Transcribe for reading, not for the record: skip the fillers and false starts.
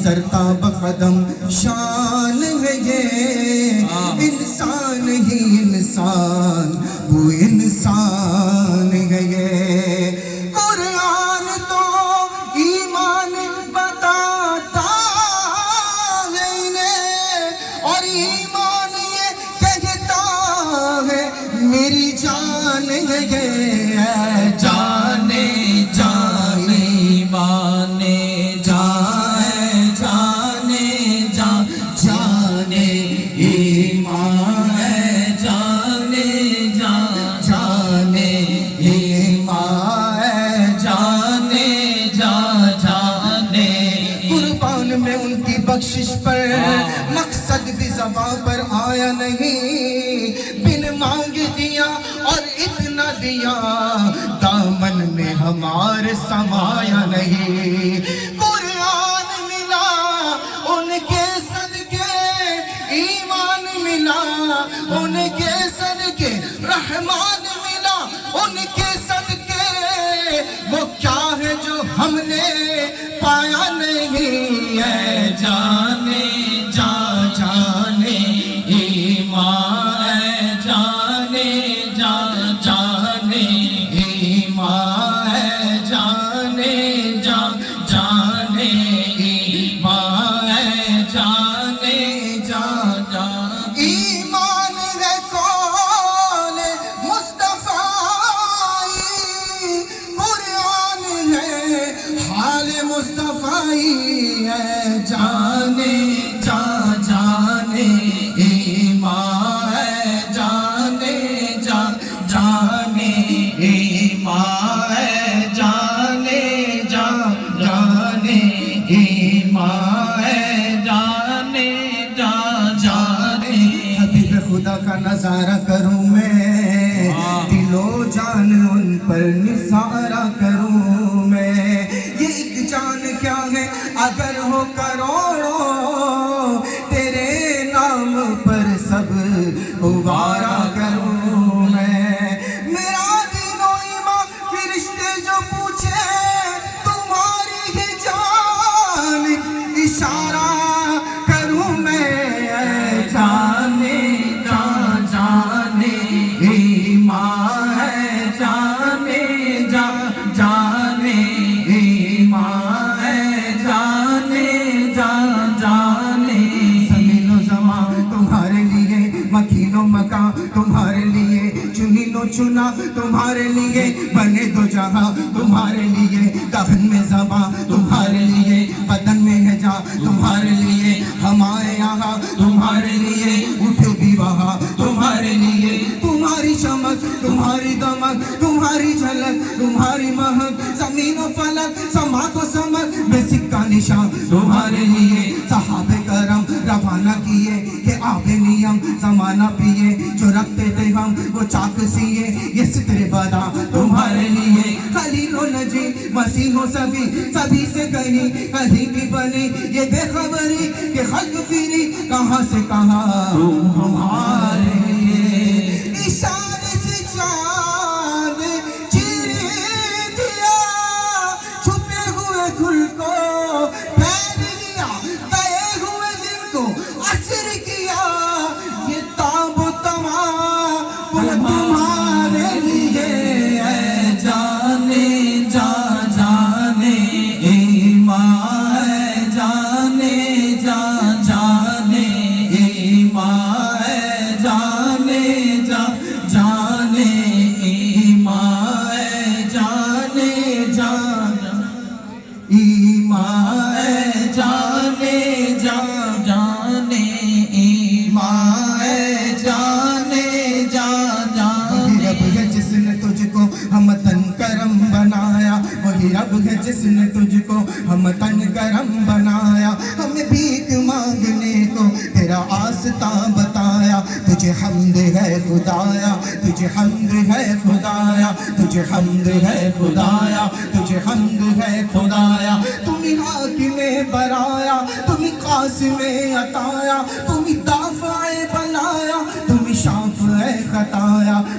گزرتا بقدم شان ہے یہ، انسان ہی انسان وہ انسان ہے یہ۔ قرآن تو ایمان بتاتا ہے انہیں، اور ایمان یہ کہتا ہے میری جان ہے یہ، جانے جان ایمان جانے جانے جان جانے ایمان جانے جان جانے ایمان جانے جان جانے۔ قربان میں ان کی بخشش پر مقصد بھی زباں پر آیا نہیں، بن مانگ دیا اور اتنا دیا دامن میں ہمارے سمایا نہیں۔ قرآن ملا ان کے صدقے، ایمان ملا ان کے صدقے، رحمان ملا ان کے صدقے، وہ کیا ہے جو ہم نے پایا نہیں ہے، جانے جان جانے ایمان جانے جان جانے ایمان جانے جان جانے ایمان جانے جان جان۔ ایمان ہے قول مصطفی، قرآن ہے حال مصطفی ہے، جانے جان جانے ایمان جانے جان جانے ایمان جانے جان جانے ایمان جانے جان جانے۔ حبیب خدا کا نظارہ کروں میں، دل و جان ان پر نثارہ کروں میں، یہ ایک جان کیا ہے اگر ہو کروڑوں، تیرے نام پر سب گوارا کروں میں۔ میرا دین و ایمان فرشتے جو پوچھے تمہاری ہی جان، اشارہ کروں میں، جانے جان جانے ایمان جانے جان جانے ایمان جانے جان جانے۔ زمین و زمان تمہارے لیے، مکین و مکان تمہارے لیے، چنین و چنا تمہارے لیے، بنے دو جہاں تمہارے لیے، دہن میں زباں تمہارے لیے، بدن میں ہے جان تمہارے لیے، ہم آئے یہاں تمہارے لیے، اٹھے بھی وہاں تمہارے لیے، تمہاری چمک تمہاری دمک تمہاری جھلک تمہاری مہک، زمین و فلک سما کو سمک میں سکہ نشان تمہارے لیے۔ صحابہ کرم روانہ کیے کہ آب نیم زمانہ پیے، جو رکھتے تھے ہم وہ چاک سیے، یہ ستر بدا تمہارے لیے۔ خلیل و نجی مسیح و صفی سبھی سے کہیں بھی بنی، یہ بے خبری کہ خلق پھری کہاں سے کہاں ہمارے لیے۔ اشارے سے چاند چیر دیا، چھپے ہوئے گل کو پھیر لیا، گئے ہوئے دن کو عصر کیا، یہ تاب و تمام تمہارے لیے ہے، جانے جان جانے ایمان جانے جان جانے ایمان جانے جان جانے ایمان جانے جان ایمان جانے جان جانے ایمان جانے جان جانے۔ رب ہے جس نے تجھ کو ہم تن کرم بنایا، وہی رب ہے جس نے تجھ کو ہم تن کرم بنایا، ہمیں بھیک مانگنے کو تیرا آستہ بتایا، تجھے حمد ہے خدایا، تجھے حمد ہے خدایا، تجھے حمد ہے خدایا، تجھے حمد ہے خدایا۔ تمہیں حاکم برایا، تمہیں قاسم عطایا، تمہیں دافع بنایا، تمہیں شافع خطایا،